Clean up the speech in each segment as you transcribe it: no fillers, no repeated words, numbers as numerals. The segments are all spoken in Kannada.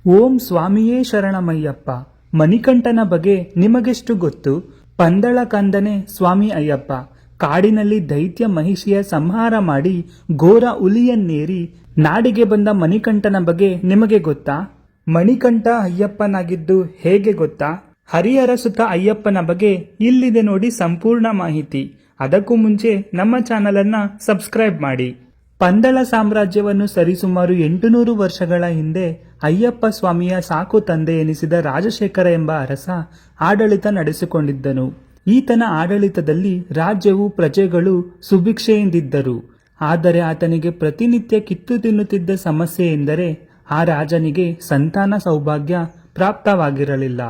ಓಂ ಸ್ವಾಮಿಯೇ ಶರಣಮಯ್ಯಪ್ಪ. ಮಣಿಕಂಠನ ಬಗ್ಗೆ ನಿಮಗೆಷ್ಟು ಗೊತ್ತು? ಪಂದಳ ಕಂದನೆ ಸ್ವಾಮಿ ಅಯ್ಯಪ್ಪ ಕಾಡಿನಲ್ಲಿ ದೈತ್ಯ ಮಹಿಷಿಯ ಸಂಹಾರ ಮಾಡಿ ಘೋರ ಹುಲಿಯನ್ನೇರಿ ನಾಡಿಗೆ ಬಂದ ಮಣಿಕಂಠನ ಬಗ್ಗೆ ನಿಮಗೆ ಗೊತ್ತಾ? ಮಣಿಕಂಠ ಅಯ್ಯಪ್ಪನಾಗಿದ್ದು ಹೇಗೆ ಗೊತ್ತಾ? ಹರಿಹರ ಸುತ ಅಯ್ಯಪ್ಪನ ಬಗ್ಗೆ ಇಲ್ಲಿದೆ ನೋಡಿ ಸಂಪೂರ್ಣ ಮಾಹಿತಿ. ಅದಕ್ಕೂ ಮುಂಚೆ ನಮ್ಮ ಚಾನಲನ್ನು ಸಬ್ಸ್ಕ್ರೈಬ್ ಮಾಡಿ. ಪಂದಳ ಸಾಮ್ರಾಜ್ಯವನ್ನು ಸರಿಸುಮಾರು 800 ವರ್ಷಗಳ ಹಿಂದೆ ಅಯ್ಯಪ್ಪ ಸ್ವಾಮಿಯ ಸಾಕು ತಂದೆ ಎನಿಸಿದ ರಾಜಶೇಖರ ಎಂಬ ಅರಸ ಆಡಳಿತ ನಡೆಸಿಕೊಂಡಿದ್ದನು. ಈತನ ಆಡಳಿತದಲ್ಲಿ ರಾಜ್ಯವು ಪ್ರಜೆಗಳು ಸುಭಿಕ್ಷೆಯಿಂದಿದ್ದರು. ಆದರೆ ಆತನಿಗೆ ಪ್ರತಿನಿತ್ಯ ಕಿತ್ತು ತಿನ್ನುತ್ತಿದ್ದ ಸಮಸ್ಯೆ ಎಂದರೆ ಆ ರಾಜನಿಗೆ ಸಂತಾನ ಸೌಭಾಗ್ಯ ಪ್ರಾಪ್ತವಾಗಿರಲಿಲ್ಲ.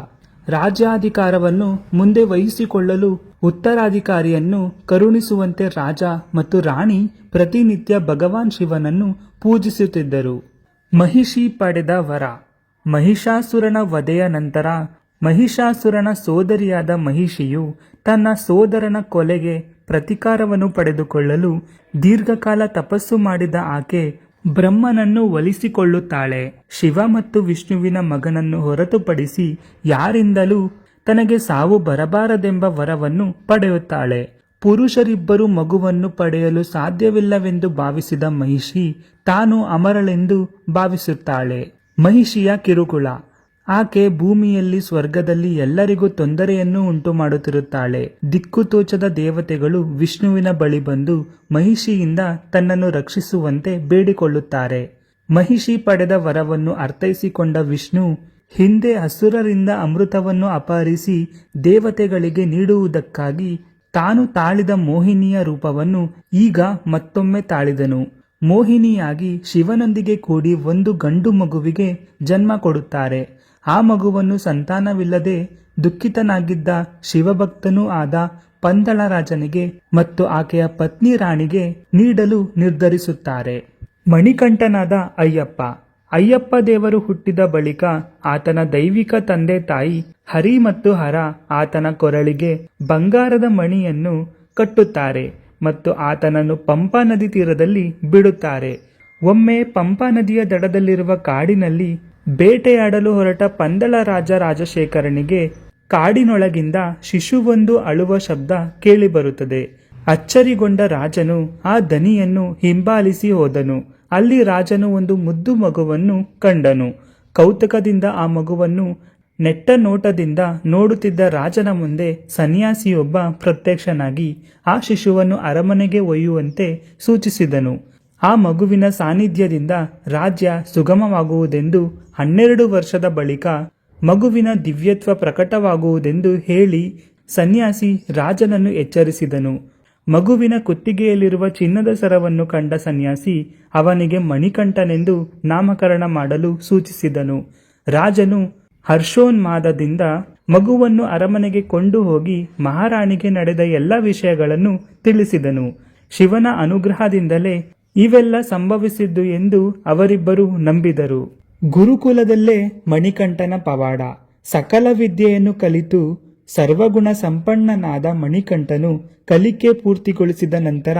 ರಾಜ್ಯಾಧಿಕಾರವನ್ನು ಮುಂದೆ ವಹಿಸಿಕೊಳ್ಳಲು ಉತ್ತರಾಧಿಕಾರಿಯನ್ನು ಕರುಣಿಸುವಂತೆ ರಾಜ ಮತ್ತು ರಾಣಿ ಪ್ರತಿನಿತ್ಯ ಭಗವಾನ್ ಶಿವನನ್ನು ಪೂಜಿಸುತ್ತಿದ್ದರು. ಮಹಿಷಿ ಪಡೆದ ವರ. ಮಹಿಷಾಸುರನ ವಧೆಯ ನಂತರ ಮಹಿಷಾಸುರನ ಸೋದರಿಯಾದ ಮಹಿಷಿಯು ತನ್ನ ಸೋದರನ ಕೊಲೆಗೆ ಪ್ರತೀಕಾರವನ್ನು ಪಡೆದುಕೊಳ್ಳಲು ದೀರ್ಘಕಾಲ ತಪಸ್ಸು ಮಾಡಿದ ಆಕೆ ಬ್ರಹ್ಮನನ್ನು ಒಲಿಸಿಕೊಳ್ಳುತ್ತಾಳೆ. ಶಿವ ಮತ್ತು ವಿಷ್ಣುವಿನ ಮಗನನ್ನು ಹೊರತುಪಡಿಸಿ ಯಾರಿಂದಲೂ ತನಗೆ ಸಾವು ಬರಬಾರದೆಂಬ ವರವನ್ನು ಪಡೆಯುತ್ತಾಳೆ. ಪುರುಷರಿಬ್ಬರು ಮಗುವನ್ನು ಪಡೆಯಲು ಸಾಧ್ಯವಿಲ್ಲವೆಂದು ಭಾವಿಸಿದ ಮಹಿಷಿ ತಾನು ಅಮರಳೆಂದು ಭಾವಿಸುತ್ತಾಳೆ. ಮಹಿಷಿಯ ಕಿರುಕುಳ. ಆಕೆ ಭೂಮಿಯಲ್ಲಿ ಸ್ವರ್ಗದಲ್ಲಿ ಎಲ್ಲರಿಗೂ ತೊಂದರೆಯನ್ನು ಉಂಟು ಮಾಡುತ್ತಿರುತ್ತಾಳೆ. ದಿಕ್ಕುತೋಚದ ದೇವತೆಗಳು ವಿಷ್ಣುವಿನ ಬಳಿ ಬಂದು ಮಹಿಷಿಯಿಂದ ತನ್ನನ್ನು ರಕ್ಷಿಸುವಂತೆ ಬೇಡಿಕೊಳ್ಳುತ್ತಾರೆ. ಮಹಿಷಿ ಪಡೆದ ವರವನ್ನು ಅರ್ಥೈಸಿಕೊಂಡ ವಿಷ್ಣು ಹಿಂದೆ ಅಸುರರಿಂದ ಅಮೃತವನ್ನು ಅಪಹರಿಸಿ ದೇವತೆಗಳಿಗೆ ನೀಡುವುದಕ್ಕಾಗಿ ತಾನು ತಾಳಿದ ಮೋಹಿನಿಯ ರೂಪವನ್ನು ಈಗ ಮತ್ತೊಮ್ಮೆ ತಾಳಿದನು. ಮೋಹಿನಿಯಾಗಿ ಶಿವನೊಂದಿಗೆ ಕೂಡಿ ಒಂದು ಗಂಡು ಮಗುವಿಗೆ ಜನ್ಮ ಕೊಡುತ್ತಾರೆ. ಆ ಮಗುವನ್ನು ಸಂತಾನವಿಲ್ಲದೆ ದುಃಖಿತನಾಗಿದ್ದ ಶಿವಭಕ್ತನೂ ಆದ ಪಂದಳ ರಾಜನಿಗೆ ಮತ್ತು ಆಕೆಯ ಪತ್ನಿ ರಾಣಿಗೆ ನೀಡಲು ನಿರ್ಧರಿಸುತ್ತಾರೆ. ಮಣಿಕಂಠನಾದ ಅಯ್ಯಪ್ಪ. ಅಯ್ಯಪ್ಪ ದೇವರು ಹುಟ್ಟಿದ ಬಳಿಕ ಆತನ ದೈವಿಕ ತಂದೆ ತಾಯಿ ಹರಿ ಮತ್ತು ಹರ ಆತನ ಕೊರಳಿಗೆ ಬಂಗಾರದ ಮಣಿಯನ್ನು ಕಟ್ಟುತ್ತಾರೆ ಮತ್ತು ಆತನನ್ನು ಪಂಪಾ ನದಿ ತೀರದಲ್ಲಿ ಬಿಡುತ್ತಾರೆ. ಒಮ್ಮೆ ಪಂಪಾ ನದಿಯ ದಡದಲ್ಲಿರುವ ಕಾಡಿನಲ್ಲಿ ಬೇಟೆಯಾಡಲು ಹೊರಟ ಪಂದಳ ರಾಜಶೇಖರನಿಗೆ ಕಾಡಿನೊಳಗಿಂದ ಶಿಶುವೊಂದು ಅಳುವ ಶಬ್ದ ಕೇಳಿಬರುತ್ತದೆ. ಅಚ್ಚರಿಗೊಂಡ ರಾಜನು ಆ ದನಿಯನ್ನು ಹಿಂಬಾಲಿಸಿ ಹೋದನು. ಅಲ್ಲಿ ರಾಜನು ಒಂದು ಮುದ್ದು ಮಗುವನ್ನು ಕಂಡನು. ಕೌತುಕದಿಂದ ಆ ಮಗುವನ್ನು ನೆಟ್ಟ ನೋಟದಿಂದ ನೋಡುತ್ತಿದ್ದ ರಾಜನ ಮುಂದೆ ಸನ್ಯಾಸಿಯೊಬ್ಬ ಪ್ರತ್ಯಕ್ಷನಾಗಿ ಆ ಶಿಶುವನ್ನು ಅರಮನೆಗೆ ಒಯ್ಯುವಂತೆ ಸೂಚಿಸಿದನು. ಆ ಮಗುವಿನ ಸಾನ್ನಿಧ್ಯದಿಂದ ರಾಜ್ಯ ಸುಗಮವಾಗುವುದೆಂದು 12 ವರ್ಷದ ಬಳಿಕ ಮಗುವಿನ ದಿವ್ಯತ್ವ ಪ್ರಕಟವಾಗುವುದೆಂದು ಹೇಳಿ ಸನ್ಯಾಸಿ ರಾಜನನ್ನು ಎಚ್ಚರಿಸಿದನು. ಮಗುವಿನ ಕುತ್ತಿಗೆಯಲ್ಲಿರುವ ಚಿನ್ನದ ಸರವನ್ನು ಕಂಡ ಸನ್ಯಾಸಿ ಅವನಿಗೆ ಮಣಿಕಂಠನೆಂದು ನಾಮಕರಣ ಮಾಡಲು ಸೂಚಿಸಿದನು. ರಾಜನು ಹರ್ಷೋನ್ಮಾದದಿಂದ ಮಗುವನ್ನು ಅರಮನೆಗೆ ಕೊಂಡು ಹೋಗಿ ಮಹಾರಾಣಿಗೆ ನಡೆದ ಎಲ್ಲ ವಿಷಯಗಳನ್ನು ತಿಳಿಸಿದನು. ಶಿವನ ಅನುಗ್ರಹದಿಂದಲೇ ಇವೆಲ್ಲ ಸಂಭವಿಸಿದ್ದು ಎಂದು ಅವರಿಬ್ಬರು ನಂಬಿದರು. ಗುರುಕುಲದಲ್ಲೇ ಮಣಿಕಂಠನ ಪವಾಡ. ಸಕಲ ವಿದ್ಯೆಯನ್ನು ಕಲಿತು ಸರ್ವಗುಣ ಸಂಪನ್ನನಾದ ಮಣಿಕಂಠನು ಕಲಿಕೆ ಪೂರ್ತಿಗೊಳಿಸಿದ ನಂತರ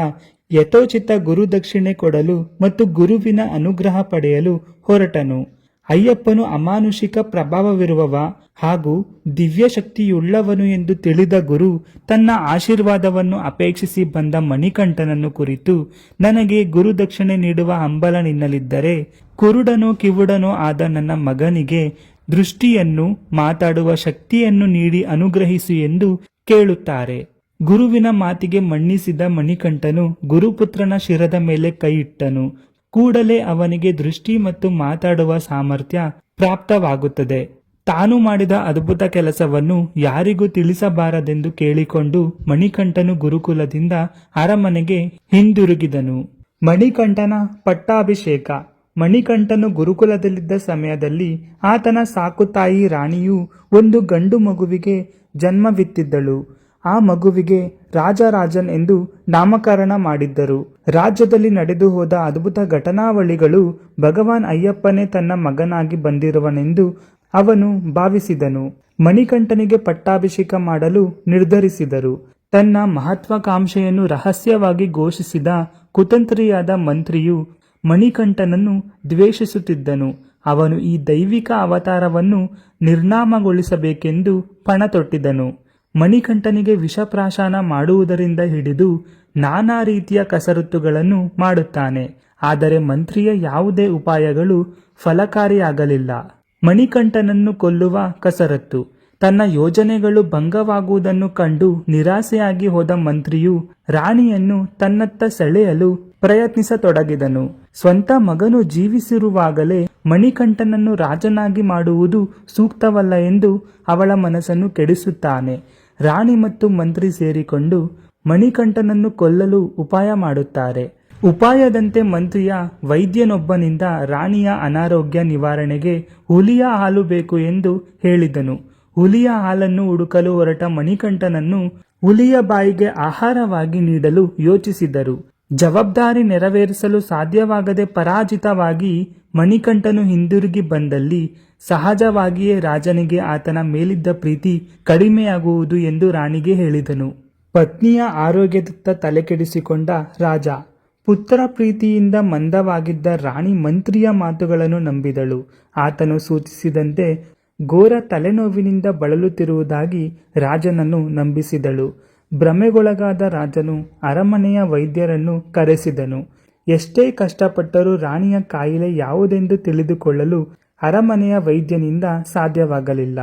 ಯಥೋಚಿತ ಗುರುದಕ್ಷಿಣೆ ಕೊಡಲು ಮತ್ತು ಗುರುವಿನ ಅನುಗ್ರಹ ಪಡೆಯಲು ಹೊರಟನು. ಅಯ್ಯಪ್ಪನು ಅಮಾನುಷಿಕ ಪ್ರಭಾವವಿರುವವ ಹಾಗೂ ದಿವ್ಯ ಶಕ್ತಿಯುಳ್ಳವನು ಎಂದು ತಿಳಿದ ಗುರು ತನ್ನ ಆಶೀರ್ವಾದವನ್ನು ಅಪೇಕ್ಷಿಸಿ ಬಂದ ಮಣಿಕಂಠನನ್ನು ಕುರಿತು, ನನಗೆ ಗುರುದಕ್ಷಿಣೆ ನೀಡುವ ಹಂಬಲ ನಿನ್ನಲ್ಲಿದ್ದರೆ ಕುರುಡನೋ ಕಿವುಡನೋ ಆದ ನನ್ನ ಮಗನಿಗೆ ದೃಷ್ಟಿಯನ್ನು ಮಾತಾಡುವ ಶಕ್ತಿಯನ್ನು ನೀಡಿ ಅನುಗ್ರಹಿಸು ಎಂದು ಕೇಳುತ್ತಾರೆ. ಗುರುವಿನ ಮಾತಿಗೆ ಮನ್ನಿಸಿದ ಮಣಿಕಂಠನು ಗುರುಪುತ್ರನ ಶಿರದ ಮೇಲೆ ಕೈಯಿಟ್ಟನು. ಕೂಡಲೇ ಅವನಿಗೆ ದೃಷ್ಟಿ ಮತ್ತು ಮಾತಾಡುವ ಸಾಮರ್ಥ್ಯ ಪ್ರಾಪ್ತವಾಗುತ್ತದೆ. ತಾನು ಮಾಡಿದ ಅದ್ಭುತ ಕೆಲಸವನ್ನು ಯಾರಿಗೂ ತಿಳಿಸಬಾರದೆಂದು ಕೇಳಿಕೊಂಡು ಮಣಿಕಂಠನು ಗುರುಕುಲದಿಂದ ಅರಮನೆಗೆ ಹಿಂದಿರುಗಿದನು. ಮಣಿಕಂಠನ ಪಟ್ಟಾಭಿಷೇಕ. ಮಣಿಕಂಠನು ಗುರುಕುಲದಲ್ಲಿದ್ದ ಸಮಯದಲ್ಲಿ ಆತನ ಸಾಕುತಾಯಿ ರಾಣಿಯು ಒಂದು ಗಂಡು ಮಗುವಿಗೆ ಜನ್ಮವಿತ್ತಿದ್ದಳು. ಆ ಮಗುವಿಗೆ ರಾಜರಾಜನ್ ಎಂದು ನಾಮಕರಣ ಮಾಡಿದ್ದರು. ರಾಜ್ಯದಲ್ಲಿ ನಡೆದು ಹೋದ ಅದ್ಭುತ ಘಟನಾವಳಿಗಳು ಭಗವಾನ್ ಅಯ್ಯಪ್ಪನೇ ತನ್ನ ಮಗನಾಗಿ ಬಂದಿರುವನೆಂದು ಅವನು ಭಾವಿಸಿದನು. ಮಣಿಕಂಠನಿಗೆ ಪಟ್ಟಾಭಿಷೇಕ ಮಾಡಲು ನಿರ್ಧರಿಸಿದರು. ತನ್ನ ಮಹತ್ವಾಕಾಂಕ್ಷೆಯನ್ನು ರಹಸ್ಯವಾಗಿ ಘೋಷಿಸಿದ ಕುತಂತ್ರಿಯಾದ ಮಂತ್ರಿಯು ಮಣಿಕಂಠನನ್ನು ದ್ವೇಷಿಸುತ್ತಿದ್ದನು. ಅವನು ಈ ದೈವಿಕ ಅವತಾರವನ್ನು ನಿರ್ನಾಮಗೊಳಿಸಬೇಕೆಂದು ಪಣ ತೊಟ್ಟಿದ್ದನು. ಮಣಿಕಂಠನಿಗೆ ವಿಷಪ್ರಾಶನ ಮಾಡುವುದರಿಂದ ಹಿಡಿದು ನಾನಾ ರೀತಿಯ ಕಸರತ್ತುಗಳನ್ನು ಮಾಡುತ್ತಾನೆ. ಆದರೆ ಮಂತ್ರಿಯ ಯಾವುದೇ ಉಪಾಯಗಳು ಫಲಕಾರಿಯಾಗಲಿಲ್ಲ. ಮಣಿಕಂಠನನ್ನು ಕೊಲ್ಲುವ ಕಸರತ್ತು. ತನ್ನ ಯೋಜನೆಗಳು ಭಂಗವಾಗುವುದನ್ನು ಕಂಡು ನಿರಾಸೆಯಾಗಿ ಹೋದ ಮಂತ್ರಿಯು ರಾಣಿಯನ್ನು ತನ್ನತ್ತ ಸೆಳೆಯಲು ಪ್ರಯತ್ನಿಸತೊಡಗಿದನು. ಸ್ವಂತ ಮಗನು ಜೀವಿಸಿರುವಾಗಲೇ ಮಣಿಕಂಠನನ್ನು ರಾಜನಾಗಿ ಮಾಡುವುದು ಸೂಕ್ತವಲ್ಲ ಎಂದು ಅವಳ ಮನಸ್ಸನ್ನು ಕೆಡಿಸುತ್ತಾನೆ. ರಾಣಿ ಮತ್ತು ಮಂತ್ರಿ ಸೇರಿಕೊಂಡು ಮಣಿಕಂಠನನ್ನು ಕೊಲ್ಲಲು ಉಪಾಯ ಮಾಡುತ್ತಾರೆ. ಉಪಾಯದಂತೆ ಮಂತ್ರಿಯ ವೈದ್ಯನೊಬ್ಬನಿಂದ ರಾಣಿಯ ಅನಾರೋಗ್ಯ ನಿವಾರಣೆಗೆ ಹುಲಿಯ ಹಾಲು ಬೇಕು ಎಂದು ಹೇಳಿದನು. ಹುಲಿಯ ಹಾಲನ್ನು ಹುಡುಕಲು ಹೊರಟ ಮಣಿಕಂಠನನ್ನು ಹುಲಿಯ ಬಾಯಿಗೆ ಆಹಾರವಾಗಿ ನೀಡಲು ಯೋಚಿಸಿದರು. ಜವಾಬ್ದಾರಿ ನೆರವೇರಿಸಲು ಸಾಧ್ಯವಾಗದೆ ಪರಾಜಿತವಾಗಿ ಮಣಿಕಂಠನು ಹಿಂದಿರುಗಿ ಬಂದಲ್ಲಿ ಸಹಜವಾಗಿಯೇ ರಾಜನಿಗೆ ಆತನ ಮೇಲಿದ್ದ ಪ್ರೀತಿ ಕಡಿಮೆಯಾಗುವುದು ಎಂದು ರಾಣಿಗೆ ಹೇಳಿದನು. ಪತ್ನಿಯ ಆರೋಗ್ಯದತ್ತ ತಲೆಕೆಡಿಸಿಕೊಂಡ ರಾಜ. ಪುತ್ರ ಪ್ರೀತಿಯಿಂದ ಮಂದವಾಗಿದ್ದ ರಾಣಿ ಮಂತ್ರಿಯ ಮಾತುಗಳನ್ನು ನಂಬಿದಳು. ಆತನು ಸೂಚಿಸಿದಂತೆ ಘೋರ ತಲೆನೋವಿನಿಂದ ಬಳಲುತ್ತಿರುವುದಾಗಿ ರಾಜನನ್ನು ನಂಬಿಸಿದಳು. ಭ್ರಮೆಗೊಳಗಾದ ರಾಜನು ಅರಮನೆಯ ವೈದ್ಯರನ್ನು ಕರೆಸಿದನು. ಎಷ್ಟೇ ಕಷ್ಟಪಟ್ಟರೂ ರಾಣಿಯ ಕಾಯಿಲೆ ಯಾವುದೆಂದು ತಿಳಿದುಕೊಳ್ಳಲು ಅರಮನೆಯ ವೈದ್ಯನಿಂದ ಸಾಧ್ಯವಾಗಲಿಲ್ಲ.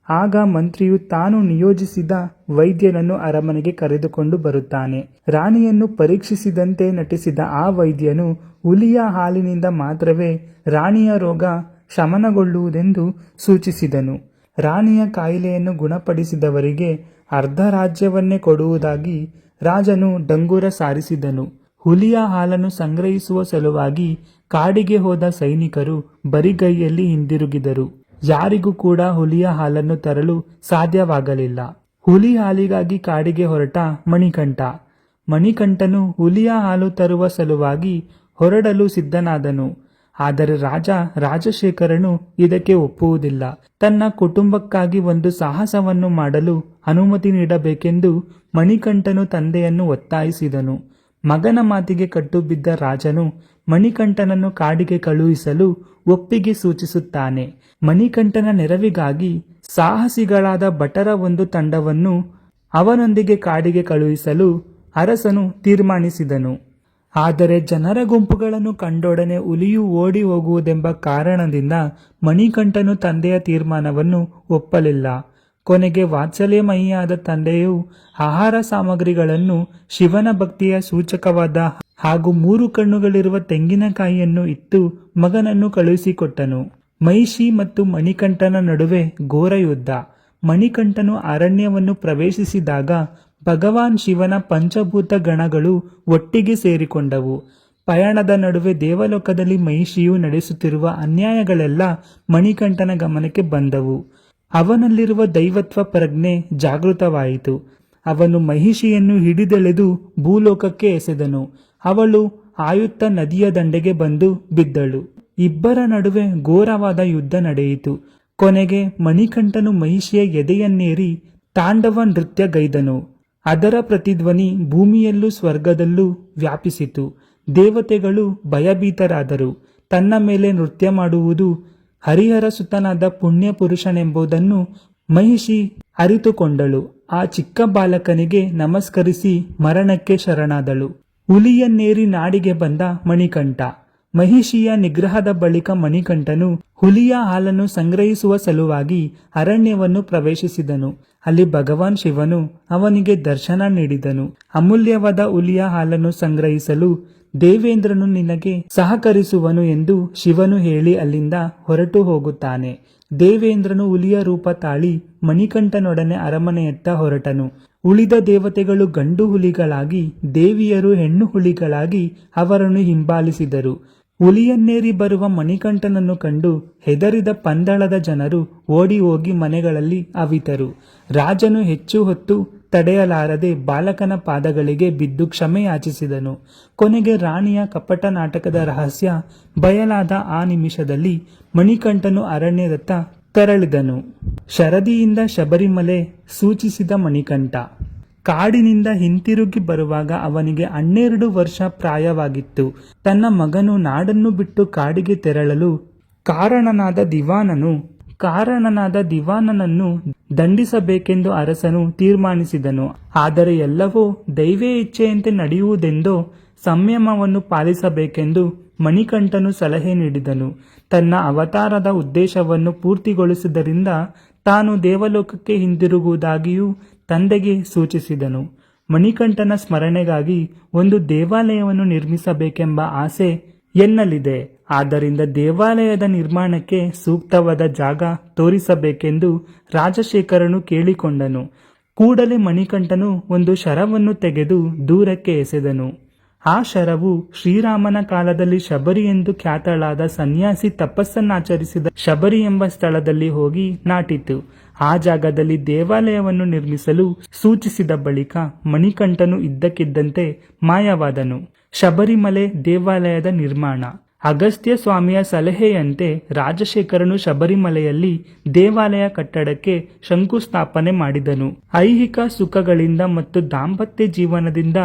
ಆಗ ಮಂತ್ರಿಯು ತಾನು ನಿಯೋಜಿಸಿದ ವೈದ್ಯನನ್ನು ಅರಮನೆಗೆ ಕರೆದುಕೊಂಡು ಬರುತ್ತಾನೆ. ರಾಣಿಯನ್ನು ಪರೀಕ್ಷಿಸಿದಂತೆ ನಟಿಸಿದ ಆ ವೈದ್ಯನು ಹುಲಿಯ ಹಾಲಿನಿಂದ ಮಾತ್ರವೇ ರಾಣಿಯ ರೋಗ ಶಮನಗೊಳ್ಳುವುದೆಂದು ಸೂಚಿಸಿದನು. ರಾಣಿಯ ಕಾಯಿಲೆಯನ್ನು ಗುಣಪಡಿಸಿದವರಿಗೆ ಅರ್ಧ ರಾಜ್ಯವನ್ನೇ ಕೊಡುವುದಾಗಿ ರಾಜನು ಡಂಗೂರ ಸಾರಿಸಿದನು. ಹುಲಿಯ ಹಾಲನ್ನು ಸಂಗ್ರಹಿಸುವ ಸಲುವಾಗಿ ಕಾಡಿಗೆ ಹೋದ ಸೈನಿಕರು ಬರಿಗೈಯಲ್ಲಿ ಹಿಂದಿರುಗಿದರು. ಯಾರಿಗೂ ಕೂಡ ಹುಲಿಯ ಹಾಲನ್ನು ತರಲು ಸಾಧ್ಯವಾಗಲಿಲ್ಲ. ಹುಲಿ ಹಾಲಿಗಾಗಿ ಕಾಡಿಗೆ ಹೊರಟ ಮಣಿಕಂಠನು ಹುಲಿಯ ಹಾಲು ತರುವ ಸಲುವಾಗಿ ಹೊರಡಲು ಸಿದ್ಧನಾದನು. ಆದರೆ ರಾಜಶೇಖರನು ಇದಕ್ಕೆ ಒಪ್ಪುವುದಿಲ್ಲ. ತನ್ನ ಕುಟುಂಬಕ್ಕಾಗಿ ಒಂದು ಸಾಹಸವನ್ನು ಮಾಡಲು ಅನುಮತಿ ನೀಡಬೇಕೆಂದು ಮಣಿಕಂಠನು ತಂದೆಯನ್ನು ಒತ್ತಾಯಿಸಿದನು. ಮಗನ ಮಾತಿಗೆ ಕಟ್ಟುಬಿದ್ದ ರಾಜನು ಮಣಿಕಂಠನನ್ನು ಕಾಡಿಗೆ ಕಳುಹಿಸಲು ಒಪ್ಪಿಗೆ ಸೂಚಿಸುತ್ತಾನೆ. ಮಣಿಕಂಠನ ನೆರವಿಗಾಗಿ ಸಾಹಸಿಗಳಾದ ಭಟರ ಒಂದು ತಂಡವನ್ನು ಅವನೊಂದಿಗೆ ಕಾಡಿಗೆ ಕಳುಹಿಸಲು ಅರಸನು ತೀರ್ಮಾನಿಸಿದನು. ಆದರೆ ಜನರ ಗುಂಪುಗಳನ್ನು ಕಂಡೊಡನೆ ಹುಲಿಯು ಓಡಿ ಹೋಗುವುದೆಂಬ ಕಾರಣದಿಂದ ಮಣಿಕಂಠನು ತಂದೆಯ ತೀರ್ಮಾನವನ್ನು ಒಪ್ಪಲಿಲ್ಲ. ಕೊನೆಗೆ ವಾತ್ಸಲ್ಯಮಯಿಯಾದ ತಂದೆಯು ಆಹಾರ ಸಾಮಗ್ರಿಗಳನ್ನು, ಶಿವನ ಭಕ್ತಿಯ ಸೂಚಕವಾದ ಹಾಗೂ 3 ಕಣ್ಣುಗಳಿರುವ ತೆಂಗಿನಕಾಯಿಯನ್ನು ಇತ್ತು ಮಗನನ್ನು ಕಳುಹಿಸಿಕೊಟ್ಟನು. ಮಹಿಷಿ ಮತ್ತು ಮಣಿಕಂಠನ ನಡುವೆ ಘೋರ ಯುದ್ಧ. ಮಣಿಕಂಠನು ಅರಣ್ಯವನ್ನು ಪ್ರವೇಶಿಸಿದಾಗ ಭಗವಾನ್ ಶಿವನ ಪಂಚಭೂತ ಗಣಗಳು ಒಟ್ಟಿಗೆ ಸೇರಿಕೊಂಡವು. ಪಯಣದ ನಡುವೆ ದೇವಲೋಕದಲ್ಲಿ ಮಹಿಷಿಯು ನಡೆಸುತ್ತಿರುವ ಅನ್ಯಾಯಗಳೆಲ್ಲ ಮಣಿಕಂಠನ ಗಮನಕ್ಕೆ ಬಂದವು. ಅವನಲ್ಲಿರುವ ದೈವತ್ವ ಪ್ರಜ್ಞೆ ಜಾಗೃತವಾಯಿತು. ಅವನು ಮಹಿಷಿಯನ್ನು ಹಿಡಿದೆಳೆದು ಭೂಲೋಕಕ್ಕೆ ಎಸೆದನು. ಅವಳು ಆಯುತ್ತ ನದಿಯ ದಂಡೆಗೆ ಬಂದು ಬಿದ್ದಳು. ಇಬ್ಬರ ನಡುವೆ ಘೋರವಾದ ಯುದ್ಧ ನಡೆಯಿತು. ಕೊನೆಗೆ ಮಣಿಕಂಠನು ಮಹಿಷಿಯ ಎದೆಯನ್ನೇರಿ ತಾಂಡವ ನೃತ್ಯಗೈದನು. ಅದರ ಪ್ರತಿಧ್ವನಿ ಭೂಮಿಯಲ್ಲೂ ಸ್ವರ್ಗದಲ್ಲೂ ವ್ಯಾಪಿಸಿತು. ದೇವತೆಗಳು ಭಯಭೀತರಾದರು. ತನ್ನ ಮೇಲೆ ನೃತ್ಯ ಮಾಡುವುದು ಹರಿಹರ ಸುತನಾದ ಪುಣ್ಯ ಪುರುಷನೆಂಬುದನ್ನು ಮಹಿಷಿ ಅರಿತುಕೊಂಡಳು. ಆ ಚಿಕ್ಕ ಬಾಲಕನಿಗೆ ನಮಸ್ಕರಿಸಿ ಮರಣಕ್ಕೆ ಶರಣಾದಳು. ಹುಲಿಯನ್ನೇರಿ ನಾಡಿಗೆ ಬಂದ ಮಣಿಕಂಠ. ಮಹಿಷಿಯ ನಿಗ್ರಹದ ಬಳಿಕ ಮಣಿಕಂಠನು ಹುಲಿಯ ಹಾಲನ್ನು ಸಂಗ್ರಹಿಸುವ ಸಲುವಾಗಿ ಅರಣ್ಯವನ್ನು ಪ್ರವೇಶಿಸಿದನು. ಅಲ್ಲಿ ಭಗವಾನ್ ಶಿವನು ಅವನಿಗೆ ದರ್ಶನ ನೀಡಿದನು. ಅಮೂಲ್ಯವಾದ ಹುಲಿಯ ಹಾಲನ್ನು ಸಂಗ್ರಹಿಸಲು ದೇವೇಂದ್ರನು ನಿನಗೆ ಸಹಕರಿಸುವನು ಎಂದು ಶಿವನು ಹೇಳಿ ಅಲ್ಲಿಂದ ಹೊರಟು ಹೋಗುತ್ತಾನೆ. ದೇವೇಂದ್ರನು ಹುಲಿಯ ರೂಪ ತಾಳಿ ಮಣಿಕಂಠನೊಡನೆ ಅರಮನೆಯತ್ತ ಹೊರಟನು. ಉಳಿದ ದೇವತೆಗಳು ಗಂಡು ಹುಲಿಗಳಾಗಿ, ದೇವಿಯರು ಹೆಣ್ಣು ಹುಲಿಗಳಾಗಿ ಅವರನ್ನು ಹಿಂಬಾಲಿಸಿದರು. ಹುಲಿಯನ್ನೇರಿ ಬರುವ ಮಣಿಕಂಠನನ್ನು ಕಂಡು ಹೆದರಿದ ಪಂದಳದ ಜನರು ಓಡಿ ಹೋಗಿ ಮನೆಗಳಲ್ಲಿ ಅವಿತರು. ರಾಜನು ಹೆಚ್ಚು ಹೊತ್ತು ತಡೆಯಲಾರದೆ ಬಾಲಕನ ಪಾದಗಳಿಗೆ ಬಿದ್ದು ಕ್ಷಮೆ ಯಾಚಿಸಿದನು. ಕೊನೆಗೆ ರಾಣಿಯ ಕಪಟ ನಾಟಕದ ರಹಸ್ಯ ಬಯಲಾದ ಆ ನಿಮಿಷದಲ್ಲಿ ಮಣಿಕಂಠನು ಅರಣ್ಯದತ್ತ ತೆರಳಿದನು. ಶರದಿಯಿಂದ ಶಬರಿಮಲೆ ಸೂಚಿಸಿದ ಮಣಿಕಂಠ ಕಾಡಿನಿಂದ ಹಿಂತಿರುಗಿ ಬರುವಾಗ ಅವನಿಗೆ 12 ವರ್ಷ ಪ್ರಾಯವಾಗಿತ್ತು. ತನ್ನ ಮಗನು ನಾಡನ್ನು ಬಿಟ್ಟು ಕಾಡಿಗೆ ತೆರಳಲು ಕಾರಣನಾದ ದಿವಾನನನ್ನು ದಂಡಿಸಬೇಕೆಂದು ಅರಸನು ತೀರ್ಮಾನಿಸಿದನು. ಆದರೆ ಎಲ್ಲವೂ ದೈವೇ ಇಚ್ಛೆಯಂತೆ ನಡೆಯುವುದೆಂದೋ ಸಂಯಮವನ್ನು ಪಾಲಿಸಬೇಕೆಂದು ಮಣಿಕಂಠನು ಸಲಹೆ ನೀಡಿದನು. ತನ್ನ ಅವತಾರದ ಉದ್ದೇಶವನ್ನು ಪೂರ್ತಿಗೊಳಿಸಿದ್ದರಿಂದ ತಾನು ದೇವಲೋಕಕ್ಕೆ ಹಿಂದಿರುಗುವುದಾಗಿಯೂ ತಂದೆಗೆ ಸೂಚಿಸಿದನು. ಮಣಿಕಂಠನ ಸ್ಮರಣೆಗಾಗಿ ಒಂದು ದೇವಾಲಯವನ್ನು ನಿರ್ಮಿಸಬೇಕೆಂಬ ಆಸೆ ಎನ್ನಲಿದೆ. ಆದ್ದರಿಂದ ದೇವಾಲಯದ ನಿರ್ಮಾಣಕ್ಕೆ ಸೂಕ್ತವಾದ ಜಾಗ ತೋರಿಸಬೇಕೆಂದು ರಾಜಶೇಖರನು ಕೇಳಿಕೊಂಡನು. ಕೂಡಲೇ ಮಣಿಕಂಠನು ಒಂದು ಶರವನ್ನು ತೆಗೆದು ದೂರಕ್ಕೆ ಎಸೆದನು. ಆ ಶರವು ಶ್ರೀರಾಮನ ಕಾಲದಲ್ಲಿ ಶಬರಿ ಎಂದು ಖ್ಯಾತಳಾದ ಸನ್ಯಾಸಿ ತಪಸ್ಸನ್ನಾಚರಿಸಿದ ಶಬರಿ ಎಂಬ ಸ್ಥಳದಲ್ಲಿ ಹೋಗಿ ನಾಟಿತು. ಆ ಜಾಗದಲ್ಲಿ ದೇವಾಲಯವನ್ನು ನಿರ್ಮಿಸಲು ಸೂಚಿಸಿದ ಬಳಿಕ ಮಣಿಕಂಠನು ಇದ್ದಕ್ಕಿದ್ದಂತೆ ಮಾಯವಾದನು. ಶಬರಿಮಲೆ ದೇವಾಲಯದ ನಿರ್ಮಾಣ. ಅಗಸ್ತ್ಯ ಸ್ವಾಮಿಯ ಸಲಹೆಯಂತೆ ರಾಜಶೇಖರನು ಶಬರಿಮಲೆಯಲ್ಲಿ ದೇವಾಲಯ ಕಟ್ಟಡಕ್ಕೆ ಶಂಕುಸ್ಥಾಪನೆ ಮಾಡಿದನು. ಐಹಿಕ ಸುಖಗಳಿಂದ ಮತ್ತು ದಾಂಪತ್ಯ ಜೀವನದಿಂದ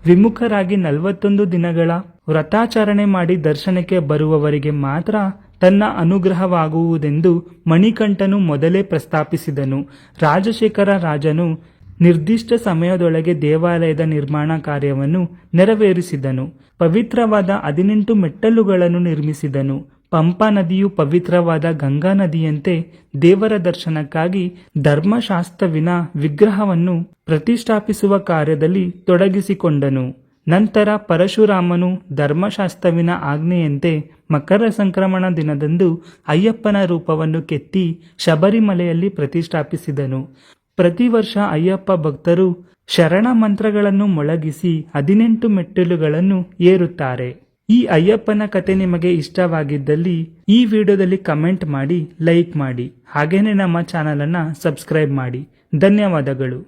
ವಿಮುಖರಾಗಿ 41 ದಿನಗಳ ವ್ರತಾಚರಣೆ ಮಾಡಿ ದರ್ಶನಕ್ಕೆ ಬರುವವರಿಗೆ ಮಾತ್ರ ತನ್ನ ಅನುಗ್ರಹವಾಗುವುದೆಂದು ಮಣಿಕಂಠನು ಮೊದಲೇ ಪ್ರಸ್ತಾಪಿಸಿದನು. ರಾಜಶೇಖರ ರಾಜನು ನಿರ್ದಿಷ್ಟ ಸಮಯದೊಳಗೆ ದೇವಾಲಯದ ನಿರ್ಮಾಣ ಕಾರ್ಯವನ್ನು ನೆರವೇರಿಸಿದನು. ಪವಿತ್ರವಾದ 18 ಮೆಟ್ಟಲುಗಳನ್ನು ನಿರ್ಮಿಸಿದನು. ಪಂಪಾ ನದಿಯು ಪವಿತ್ರವಾದ ಗಂಗಾ ನದಿಯಂತೆ ದೇವರ ದರ್ಶನಕ್ಕಾಗಿ ಧರ್ಮಶಾಸ್ತ್ರವಿನ ವಿಗ್ರಹವನ್ನು ಪ್ರತಿಷ್ಠಾಪಿಸುವ ಕಾರ್ಯದಲ್ಲಿ ತೊಡಗಿಸಿಕೊಂಡನು. ನಂತರ ಪರಶುರಾಮನು ಧರ್ಮಶಾಸ್ತ್ರವಿನ ಆಜ್ಞೆಯಂತೆ ಮಕರ ಸಂಕ್ರಮಣ ದಿನದಂದು ಅಯ್ಯಪ್ಪನ ರೂಪವನ್ನು ಕೆತ್ತಿ ಶಬರಿಮಲೆಯಲ್ಲಿ ಪ್ರತಿಷ್ಠಾಪಿಸಿದನು. ಪ್ರತಿ ವರ್ಷ ಅಯ್ಯಪ್ಪ ಭಕ್ತರು ಶರಣ ಮಂತ್ರಗಳನ್ನು ಮೊಳಗಿಸಿ 18 ಮೆಟ್ಟಿಲುಗಳನ್ನು ಏರುತ್ತಾರೆ. ಈ ಅಯ್ಯಪ್ಪನ ಕತೆ ನಿಮಗೆ ಇಷ್ಟವಾಗಿದ್ದಲ್ಲಿ ಈ ವಿಡಿಯೋದಲ್ಲಿ ಕಮೆಂಟ್ ಮಾಡಿ, ಲೈಕ್ ಮಾಡಿ, ಹಾಗೇನೆ ನಮ್ಮ ಚಾನಲನ್ನು ಸಬ್ಸ್ಕ್ರೈಬ್ ಮಾಡಿ. ಧನ್ಯವಾದಗಳು.